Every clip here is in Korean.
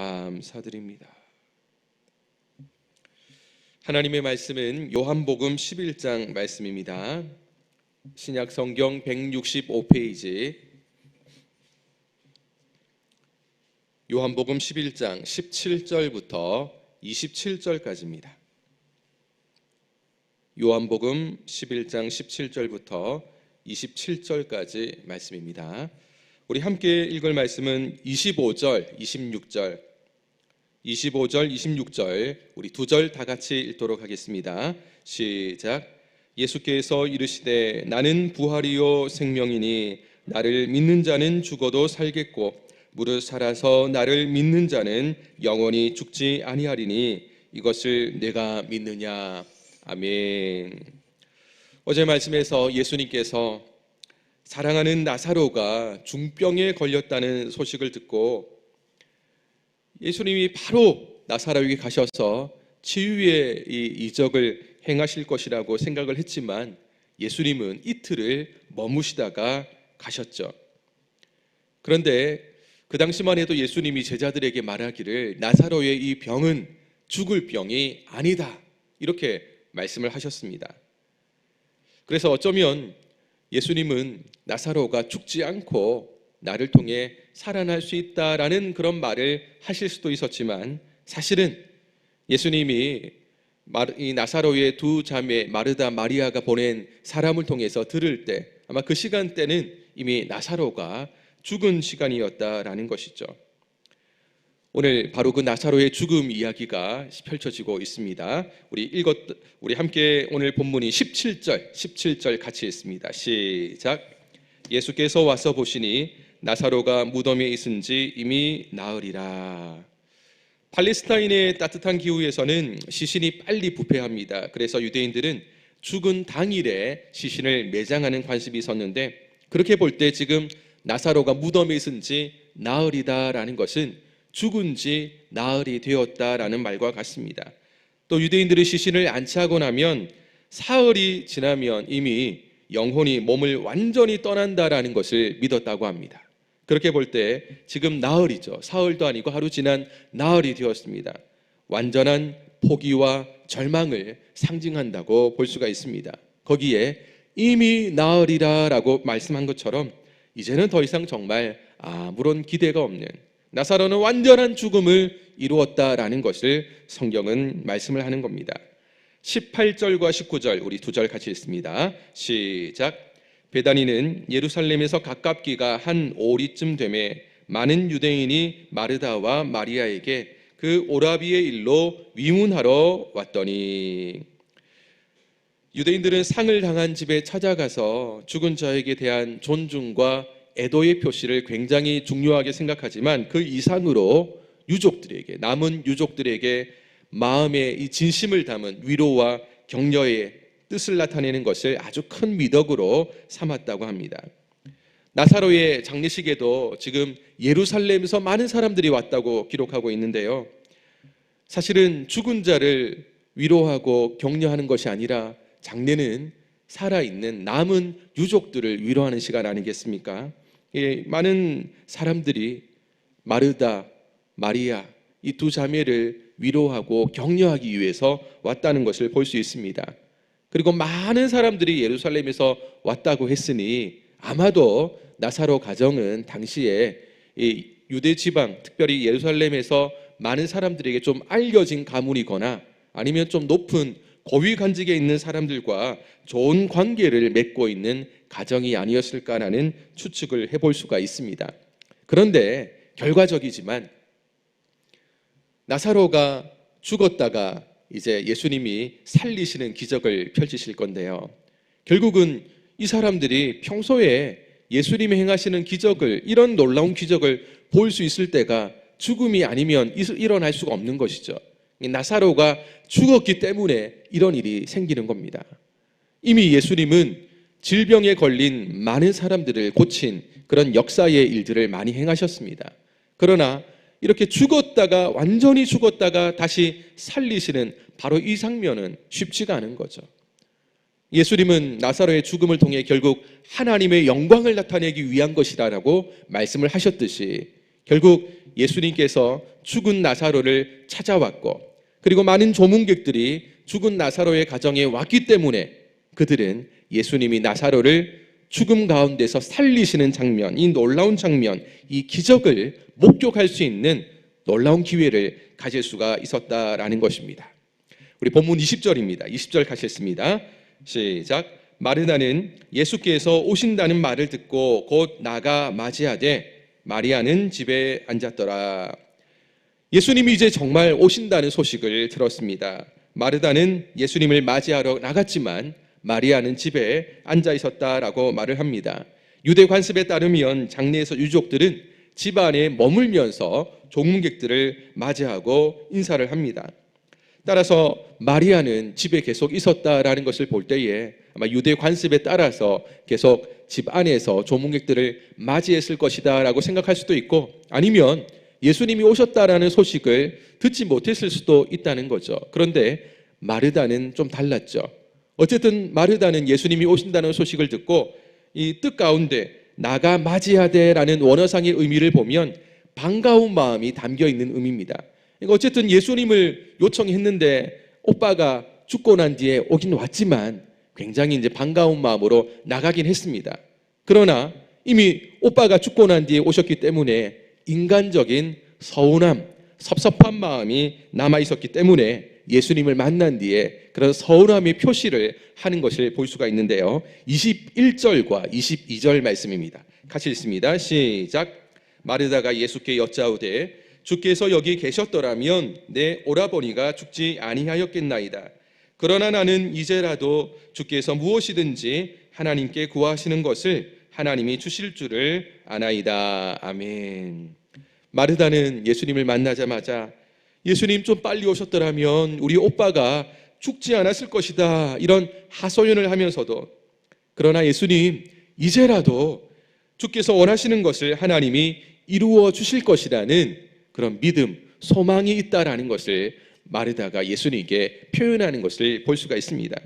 감사드립니다. 하나님의 말씀은 요한복음 11장 말씀입니다. 신약 성경 165페이지 요한복음 11장 17절부터 27절까지입니다. 요한복음 11장 17절부터 27절까지 말씀입니다. 우리 함께 읽을 말씀은 25절, 26절, 26절 우리 두 절 다 같이 읽도록 하겠습니다. 시작. 예수께서 이르시되 나는 부활이요 생명이니 나를 믿는 자는 죽어도 살겠고 무릇 살아서 나를 믿는 자는 영원히 죽지 아니하리니 이것을 내가 믿느냐. 아멘. 어제 말씀에서 예수님께서 사랑하는 나사로가 중병에 걸렸다는 소식을 듣고 예수님이 바로 나사로에게 가셔서 치유의 이적을 행하실 것이라고 생각을 했지만 예수님은 이틀을 머무시다가 가셨죠. 그런데 그 당시만 해도 예수님이 제자들에게 말하기를 나사로의 이 병은 죽을 병이 아니다 이렇게 말씀을 하셨습니다. 그래서 어쩌면 예수님은 나사로가 죽지 않고 나를 통해 살아날 수 있다라는 그런 말을 하실 수도 있었지만 사실은 예수님이 이 나사로의 두 자매 마르다 마리아가 보낸 사람을 통해서 들을 때 아마 그 시간대는 이미 나사로가 죽은 시간이었다라는 것이죠. 오늘 바로 그 나사로의 죽음 이야기가 펼쳐지고 있습니다. 우리 함께 오늘 본문이 17절 같이 읽습니다. 시작. 예수께서 와서 보시니 나사로가 무덤에 있은지 이미 나으리라. 팔레스타인의 따뜻한 기후에서는 시신이 빨리 부패합니다. 그래서 유대인들은 죽은 당일에 시신을 매장하는 관습이 있었는데 그렇게 볼 때 지금 나사로가 무덤에 있은지 나으리다라는 것은 죽은 지 나흘이 되었다라는 말과 같습니다. 또 유대인들의 시신을 안치하고 나면 사흘이 지나면 이미 영혼이 몸을 완전히 떠난다라는 것을 믿었다고 합니다. 그렇게 볼 때 지금 나흘이죠. 사흘도 아니고 하루 지난 나흘이 되었습니다. 완전한 포기와 절망을 상징한다고 볼 수가 있습니다. 거기에 이미 나흘이라라고 말씀한 것처럼 이제는 더 이상 정말 아무런 기대가 없는 나사로는 완전한 죽음을 이루었다라는 것을 성경은 말씀을 하는 겁니다. 18절과 19절 우리 두 절 같이 읽습니다. 시작. 베다니는 예루살렘에서 가깝기가 한 오리쯤 되매 많은 유대인이 마르다와 마리아에게 그 오라비의 일로 위문하러 왔더니 유대인들은 상을 당한 집에 찾아가서 죽은 자에게 대한 존중과 애도의 표시를 굉장히 중요하게 생각하지만 그 이상으로 유족들에게 남은 유족들에게 마음의 이 진심을 담은 위로와 격려의 뜻을 나타내는 것을 아주 큰 미덕으로 삼았다고 합니다. 나사로의 장례식에도 지금 예루살렘에서 많은 사람들이 왔다고 기록하고 있는데요. 사실은 죽은 자를 위로하고 격려하는 것이 아니라 장례는 살아있는 남은 유족들을 위로하는 시간 아니겠습니까? 많은 사람들이 마르다, 마리아 이 두 자매를 위로하고 격려하기 위해서 왔다는 것을 볼 수 있습니다. 그리고 많은 사람들이 예루살렘에서 왔다고 했으니 아마도 나사로 가정은 당시에 이 유대 지방, 특별히 예루살렘에서 많은 사람들에게 좀 알려진 가문이거나 아니면 좀 높은 고위 관직에 있는 사람들과 좋은 관계를 맺고 있는 가정이 아니었을까라는 추측을 해볼 수가 있습니다. 그런데 결과적이지만 나사로가 죽었다가 이제 예수님이 살리시는 기적을 펼치실 건데요. 결국은 이 사람들이 평소에 예수님이 행하시는 기적을 이런 놀라운 기적을 볼 수 있을 때가 죽음이 아니면 일어날 수가 없는 것이죠. 나사로가 죽었기 때문에 이런 일이 생기는 겁니다. 이미 예수님은 질병에 걸린 많은 사람들을 고친 그런 역사의 일들을 많이 행하셨습니다. 그러나 이렇게 죽었다가 완전히 죽었다가 다시 살리시는 바로 이 장면은 쉽지가 않은 거죠. 예수님은 나사로의 죽음을 통해 결국 하나님의 영광을 나타내기 위한 것이라고 말씀을 하셨듯이 결국 예수님께서 죽은 나사로를 찾아왔고, 그리고 많은 조문객들이 죽은 나사로의 가정에 왔기 때문에 그들은 예수님이 나사로를 죽음 가운데서 살리시는 장면, 이 놀라운 장면, 이 기적을 목격할 수 있는 놀라운 기회를 가질 수가 있었다라는 것입니다. 우리 본문 20절입니다. 20절 가셨습니다. 시작. 마르다는 예수께서 오신다는 말을 듣고 곧 나가 맞이하되 마리아는 집에 앉았더라. 예수님이 이제 정말 오신다는 소식을 들었습니다. 마르다는 예수님을 맞이하러 나갔지만 마리아는 집에 앉아 있었다라고 말을 합니다. 유대 관습에 따르면 장례에서 유족들은 집 안에 머물면서 조문객들을 맞이하고 인사를 합니다. 따라서 마리아는 집에 계속 있었다라는 것을 볼 때에 아마 유대 관습에 따라서 계속 집 안에서 조문객들을 맞이했을 것이다 라고 생각할 수도 있고, 아니면 예수님이 오셨다라는 소식을 듣지 못했을 수도 있다는 거죠. 그런데 마르다는 좀 달랐죠. 어쨌든 마르다는 예수님이 오신다는 소식을 듣고 이 뜻 가운데 나가 맞이하되라는 원어상의 의미를 보면 반가운 마음이 담겨 있는 의미입니다. 그러니까 어쨌든 예수님을 요청했는데 오빠가 죽고 난 뒤에 오긴 왔지만 굉장히 이제 반가운 마음으로 나가긴 했습니다. 그러나 이미 오빠가 죽고 난 뒤에 오셨기 때문에 인간적인 서운함, 섭섭한 마음이 남아 있었기 때문에 예수님을 만난 뒤에 그런 서운함의 표시를 하는 것을 볼 수가 있는데요. 21절과 22절 말씀입니다. 같이 읽습니다. 시작. 마르다가 예수께 여짜오되 주께서 여기 계셨더라면 내 오라버니가 죽지 아니하였겠나이다. 그러나 나는 이제라도 주께서 무엇이든지 하나님께 구하시는 것을 하나님이 주실 줄을 아나이다. 아멘. 마르다는 예수님을 만나자마자 예수님 좀 빨리 오셨더라면 우리 오빠가 죽지 않았을 것이다, 이런 하소연을 하면서도, 그러나 예수님 이제라도 주께서 원하시는 것을 하나님이 이루어 주실 것이라는 그런 믿음, 소망이 있다라는 것을 마르다가 예수님께 표현하는 것을 볼 수가 있습니다.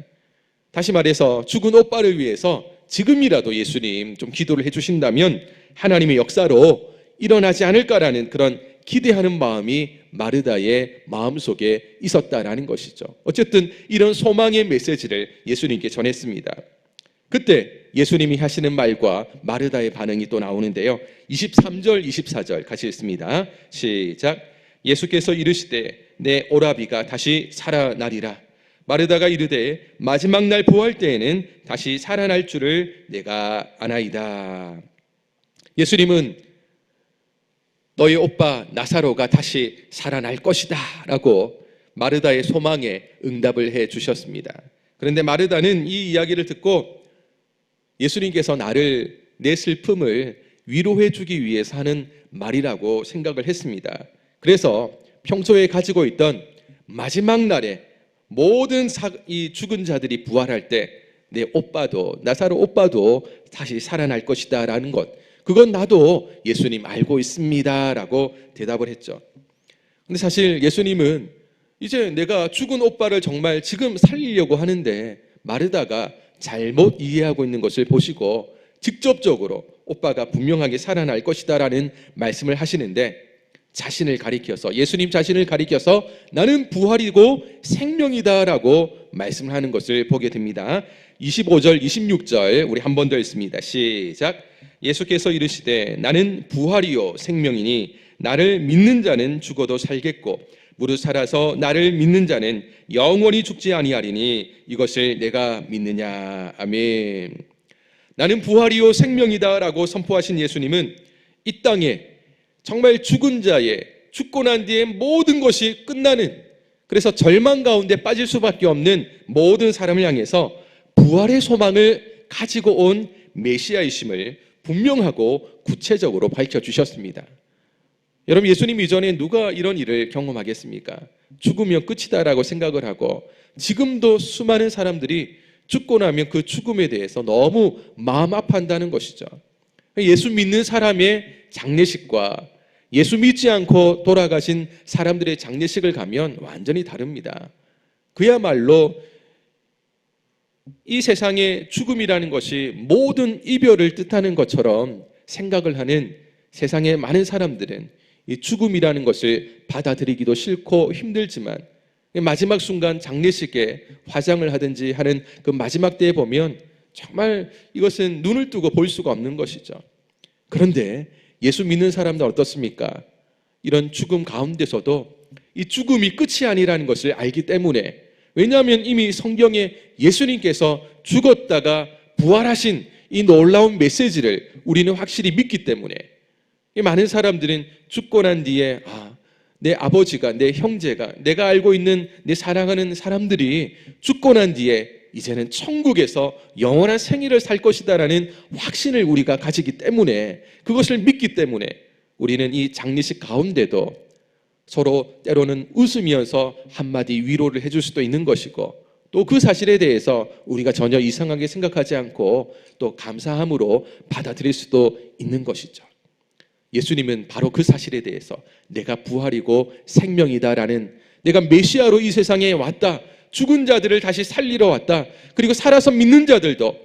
다시 말해서 죽은 오빠를 위해서 지금이라도 예수님 좀 기도를 해주신다면 하나님의 역사로 일어나지 않을까라는 그런 기대하는 마음이 마르다의 마음속에 있었다라는 것이죠. 어쨌든 이런 소망의 메시지를 예수님께 전했습니다. 그때 예수님이 하시는 말과 마르다의 반응이 또 나오는데요. 23절, 24절 같이 읽습니다. 시작. 예수께서 이르시되 내 오라비가 다시 살아나리라. 마르다가 이르되 마지막 날 부활 때에는 다시 살아날 줄을 내가 아나이다. 예수님은 너희 오빠 나사로가 다시 살아날 것이다 라고 마르다의 소망에 응답을 해 주셨습니다. 그런데 마르다는 이 이야기를 듣고 예수님께서 내 슬픔을 위로해 주기 위해서 하는 말이라고 생각을 했습니다. 그래서 평소에 가지고 있던 마지막 날에 모든 이 죽은 자들이 부활할 때 내 오빠도, 나사로 오빠도 다시 살아날 것이다 라는 것, 그건 나도 예수님 알고 있습니다 라고 대답을 했죠. 근데 사실 예수님은 이제 내가 죽은 오빠를 정말 지금 살리려고 하는데 마르다가 잘못 이해하고 있는 것을 보시고 직접적으로 오빠가 분명하게 살아날 것이다 라는 말씀을 하시는데, 자신을 가리켜서, 예수님 자신을 가리켜서 나는 부활이고 생명이다 라고 말씀을 하는 것을 보게 됩니다. 25절 26절 우리 한 번 더 읽습니다. 시작. 예수께서 이르시되 나는 부활이요 생명이니 나를 믿는 자는 죽어도 살겠고 무릇 살아서 나를 믿는 자는 영원히 죽지 아니하리니 이것을 내가 믿느냐. 아멘. 나는 부활이요 생명이다 라고 선포하신 예수님은 이 땅에 정말 죽은 자의, 죽고 난 뒤에 모든 것이 끝나는, 그래서 절망 가운데 빠질 수밖에 없는 모든 사람을 향해서 부활의 소망을 가지고 온 메시아이심을 분명하고 구체적으로 밝혀주셨습니다. 여러분, 예수님 이전에 누가 이런 일을 경험하겠습니까? 죽으면 끝이다라고 생각을 하고 지금도 수많은 사람들이 죽고 나면 그 죽음에 대해서 너무 마음 아파한다는 것이죠. 예수 믿는 사람의 장례식과 예수 믿지 않고 돌아가신 사람들의 장례식을 가면 완전히 다릅니다. 그야말로 이 세상의 죽음이라는 것이 모든 이별을 뜻하는 것처럼 생각을 하는 세상의 많은 사람들은 이 죽음이라는 것을 받아들이기도 싫고 힘들지만 마지막 순간 장례식에 화장을 하든지 하는 그 마지막 때에 보면 정말 이것은 눈을 뜨고 볼 수가 없는 것이죠. 그런데 예수 믿는 사람들 어떻습니까? 이런 죽음 가운데서도 이 죽음이 끝이 아니라는 것을 알기 때문에, 왜냐하면 이미 성경에 예수님께서 죽었다가 부활하신 이 놀라운 메시지를 우리는 확실히 믿기 때문에, 많은 사람들은 죽고 난 뒤에 내 아버지가, 내 형제가, 내가 알고 있는 내 사랑하는 사람들이 죽고 난 뒤에 이제는 천국에서 영원한 생애를 살 것이다라는 확신을 우리가 가지기 때문에, 그것을 믿기 때문에 우리는 이 장례식 가운데도 서로 때로는 웃으면서 한마디 위로를 해줄 수도 있는 것이고, 또 그 사실에 대해서 우리가 전혀 이상하게 생각하지 않고 또 감사함으로 받아들일 수도 있는 것이죠. 예수님은 바로 그 사실에 대해서 내가 부활이고 생명이다라는, 내가 메시아로 이 세상에 왔다, 죽은 자들을 다시 살리러 왔다, 그리고 살아서 믿는 자들도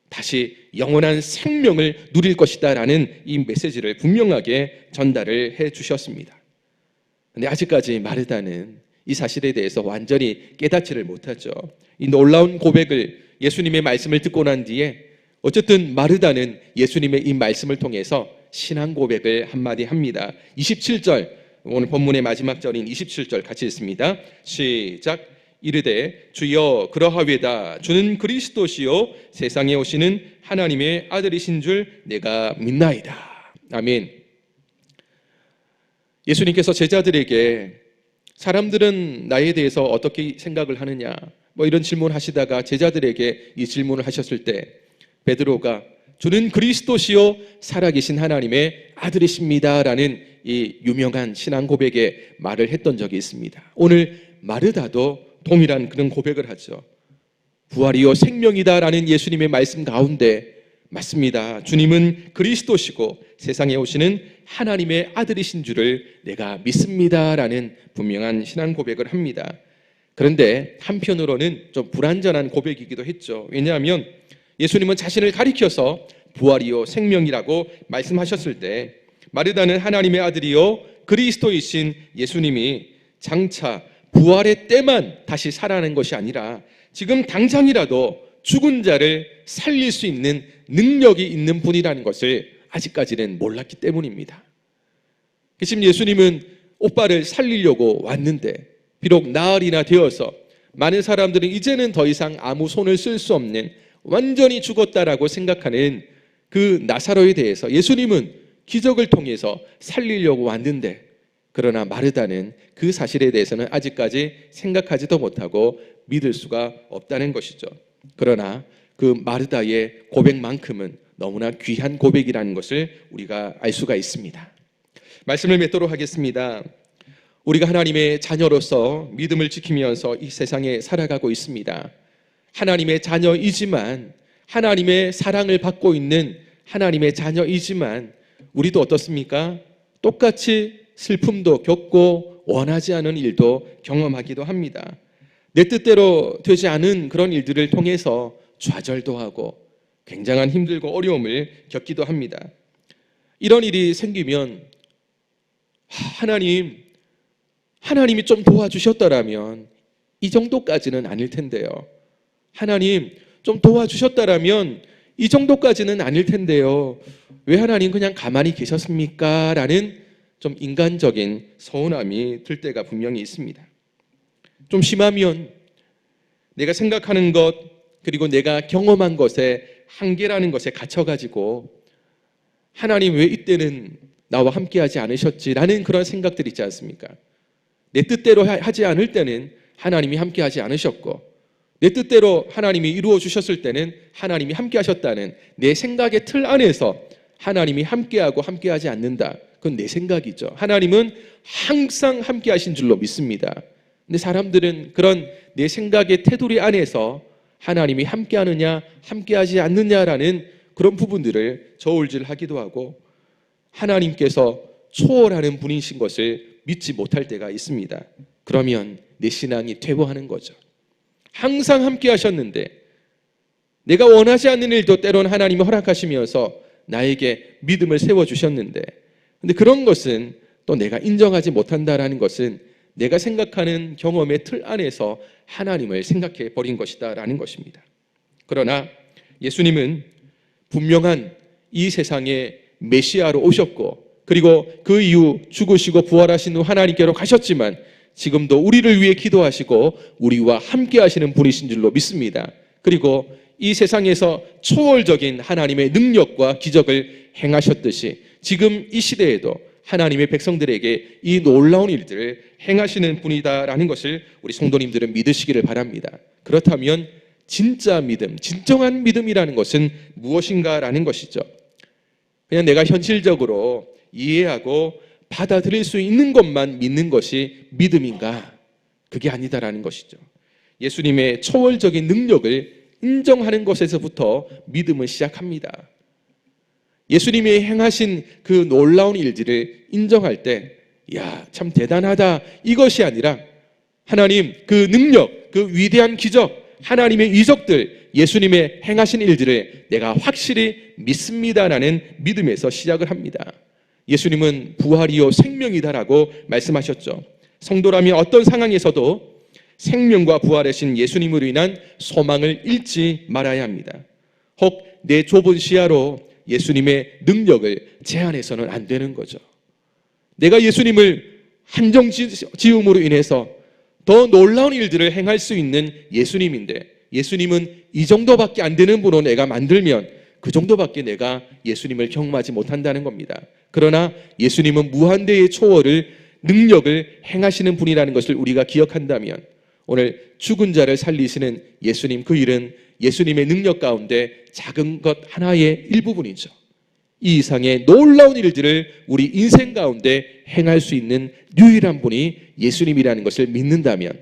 다시 영원한 생명을 누릴 것이다 라는 이 메시지를 분명하게 전달을 해 주셨습니다. 그런데 아직까지 마르다는 이 사실에 대해서 완전히 깨닫지를 못하죠. 이 놀라운 고백을, 예수님의 말씀을 듣고 난 뒤에 어쨌든 마르다는 예수님의 이 말씀을 통해서 신앙 고백을 한마디 합니다. 27절, 오늘 본문의 마지막 절인 27절 같이 읽습니다. 시작. 이르되 주여 그러하외다. 주는 그리스도시요 세상에 오시는 하나님의 아들이신 줄 내가 믿나이다. 아멘. 예수님께서 제자들에게 사람들은 나에 대해서 어떻게 생각을 하느냐, 이런 질문을 하시다가 제자들에게 이 질문을 하셨을 때 베드로가 주는 그리스도시요 살아계신 하나님의 아들이십니다 라는 이 유명한 신앙 고백의 말을 했던 적이 있습니다. 오늘 마르다도 동일한 그런 고백을 하죠. 부활이요 생명이다 라는 예수님의 말씀 가운데, 맞습니다, 주님은 그리스도시고 세상에 오시는 하나님의 아들이신 줄을 내가 믿습니다 라는 분명한 신앙 고백을 합니다. 그런데 한편으로는 좀 불완전한 고백이기도 했죠. 왜냐하면 예수님은 자신을 가리켜서 부활이요 생명이라고 말씀하셨을 때, 마르다는 하나님의 아들이요 그리스도이신 예수님이 장차 부활의 때만 다시 살아나는 것이 아니라 지금 당장이라도 죽은 자를 살릴 수 있는 능력이 있는 분이라는 것을 아직까지는 몰랐기 때문입니다. 지금 예수님은 오빠를 살리려고 왔는데, 비록 나흘이나 되어서 많은 사람들은 이제는 더 이상 아무 손을 쓸 수 없는 완전히 죽었다라고 생각하는 그 나사로에 대해서 예수님은 기적을 통해서 살리려고 왔는데, 그러나 마르다는 그 사실에 대해서는 아직까지 생각하지도 못하고 믿을 수가 없다는 것이죠. 그러나 그 마르다의 고백만큼은 너무나 귀한 고백이라는 것을 우리가 알 수가 있습니다. 말씀을 맺도록 하겠습니다. 우리가 하나님의 자녀로서 믿음을 지키면서 이 세상에 살아가고 있습니다. 하나님의 자녀이지만, 하나님의 사랑을 받고 있는 하나님의 자녀이지만 우리도 어떻습니까? 똑같이 슬픔도 겪고 원하지 않은 일도 경험하기도 합니다. 내 뜻대로 되지 않은 그런 일들을 통해서 좌절도 하고 굉장한 힘들고 어려움을 겪기도 합니다. 이런 일이 생기면 하나님이 좀 도와주셨더라면 이 정도까지는 아닐 텐데요. 하나님 좀 도와주셨더라면 이 정도까지는 아닐 텐데요. 왜 하나님 그냥 가만히 계셨습니까? 라는 좀 인간적인 서운함이 들 때가 분명히 있습니다. 좀 심하면 내가 생각하는 것, 그리고 내가 경험한 것에 한계라는 것에 갇혀가지고 하나님 왜 이때는 나와 함께하지 않으셨지라는 그런 생각들이 있지 않습니까? 내 뜻대로 하지 않을 때는 하나님이 함께하지 않으셨고, 내 뜻대로 하나님이 이루어 주셨을 때는 하나님이 함께하셨다는 내 생각의 틀 안에서 하나님이 함께하고 함께하지 않는다, 그건 내 생각이죠. 하나님은 항상 함께하신 줄로 믿습니다. 근데 사람들은 그런 내 생각의 테두리 안에서 하나님이 함께하느냐 함께하지 않느냐라는 그런 부분들을 저울질하기도 하고, 하나님께서 초월하는 분이신 것을 믿지 못할 때가 있습니다. 그러면 내 신앙이 퇴보하는 거죠. 항상 함께 하셨는데, 내가 원하지 않는 일도 때로는 하나님이 허락하시면서 나에게 믿음을 세워주셨는데, 근데 그런 것은 또 내가 인정하지 못한다라는 것은 내가 생각하는 경험의 틀 안에서 하나님을 생각해 버린 것이다라는 것입니다. 그러나 예수님은 분명한 이 세상에 메시아로 오셨고, 그리고 그 이후 죽으시고 부활하신 후 하나님께로 가셨지만 지금도 우리를 위해 기도하시고 우리와 함께 하시는 분이신 줄로 믿습니다. 그리고 이 세상에서 초월적인 하나님의 능력과 기적을 행하셨듯이 지금 이 시대에도 하나님의 백성들에게 이 놀라운 일들을 행하시는 분이다라는 것을 우리 성도님들은 믿으시기를 바랍니다. 그렇다면 진짜 믿음, 진정한 믿음이라는 것은 무엇인가라는 것이죠. 그냥 내가 현실적으로 이해하고 받아들일 수 있는 것만 믿는 것이 믿음인가? 그게 아니다라는 것이죠. 예수님의 초월적인 능력을 인정하는 것에서부터 믿음은 시작합니다. 예수님이 행하신 그 놀라운 일들을 인정할 때, 야, 참 대단하다, 이것이 아니라 하나님 그 능력, 그 위대한 기적, 하나님의 이적들, 예수님의 행하신 일들을 내가 확실히 믿습니다라는 믿음에서 시작을 합니다. 예수님은 부활이요 생명이다라고 말씀하셨죠. 성도라면 어떤 상황에서도 생명과 부활하신 예수님으로 인한 소망을 잃지 말아야 합니다. 혹 내 좁은 시야로 예수님의 능력을 제한해서는 안 되는 거죠. 내가 예수님을 한정 지음으로 인해서 더 놀라운 일들을 행할 수 있는 예수님인데, 예수님은 이 정도밖에 안 되는 분으로 내가 만들면 그 정도밖에 내가 예수님을 경험하지 못한다는 겁니다. 그러나 예수님은 무한대의 초월을, 능력을 행하시는 분이라는 것을 우리가 기억한다면 오늘 죽은 자를 살리시는 예수님, 그 일은 예수님의 능력 가운데 작은 것 하나의 일부분이죠. 이 이상의 놀라운 일들을 우리 인생 가운데 행할 수 있는 유일한 분이 예수님이라는 것을 믿는다면,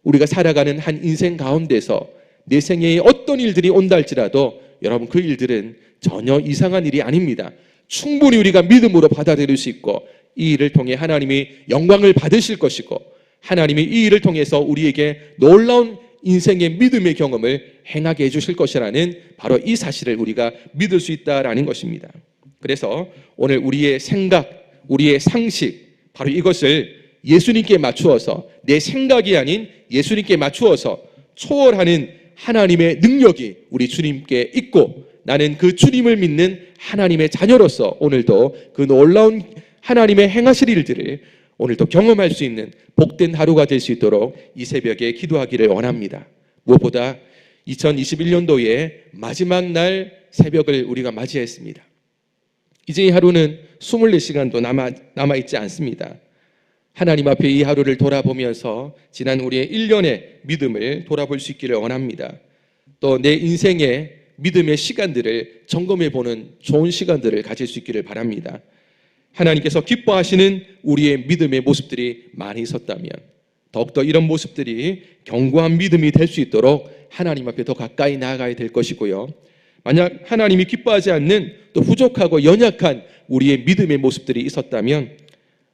우리가 살아가는 한 인생 가운데서 내 생애에 어떤 일들이 온다 할지라도 여러분 그 일들은 전혀 이상한 일이 아닙니다. 충분히 우리가 믿음으로 받아들일 수 있고 이 일을 통해 하나님이 영광을 받으실 것이고 하나님이 이 일을 통해서 우리에게 놀라운 인생의 믿음의 경험을 행하게 해주실 것이라는 바로 이 사실을 우리가 믿을 수 있다라는 것입니다. 그래서 오늘 우리의 생각, 우리의 상식, 바로 이것을 예수님께 맞추어서, 내 생각이 아닌 예수님께 맞추어서 초월하는 하나님의 능력이 우리 주님께 있고, 나는 그 주님을 믿는 하나님의 자녀로서 오늘도 그 놀라운 하나님의 행하실 일들을 오늘도 경험할 수 있는 복된 하루가 될 수 있도록 이 새벽에 기도하기를 원합니다. 무엇보다 2021년도의 마지막 날 새벽을 우리가 맞이했습니다. 이제 이 하루는 24시간도 남아있지 않습니다. 하나님 앞에 이 하루를 돌아보면서 지난 우리의 1년의 믿음을 돌아볼 수 있기를 원합니다. 또 내 인생의 믿음의 시간들을 점검해보는 좋은 시간들을 가질 수 있기를 바랍니다. 하나님께서 기뻐하시는 우리의 믿음의 모습들이 많이 있었다면 더욱더 이런 모습들이 견고한 믿음이 될 수 있도록 하나님 앞에 더 가까이 나아가야 될 것이고요. 만약 하나님이 기뻐하지 않는 또 부족하고 연약한 우리의 믿음의 모습들이 있었다면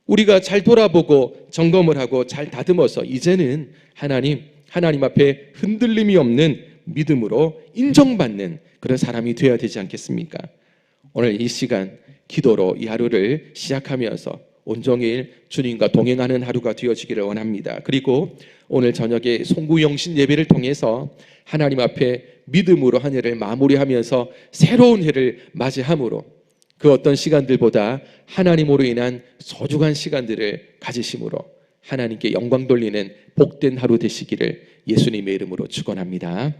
우리가 잘 돌아보고 점검을 하고 잘 다듬어서 이제는 하나님 앞에 흔들림이 없는 믿음으로 인정받는 그런 사람이 되어야 되지 않겠습니까? 오늘 이 시간 기도로 이 하루를 시작하면서 온종일 주님과 동행하는 하루가 되어지기를 원합니다. 그리고 오늘 저녁에 송구영신 예배를 통해서 하나님 앞에 믿음으로 한 해를 마무리하면서 새로운 해를 맞이함으로 그 어떤 시간들보다 하나님으로 인한 소중한 시간들을 가지심으로 하나님께 영광 돌리는 복된 하루 되시기를 예수님의 이름으로 축원합니다.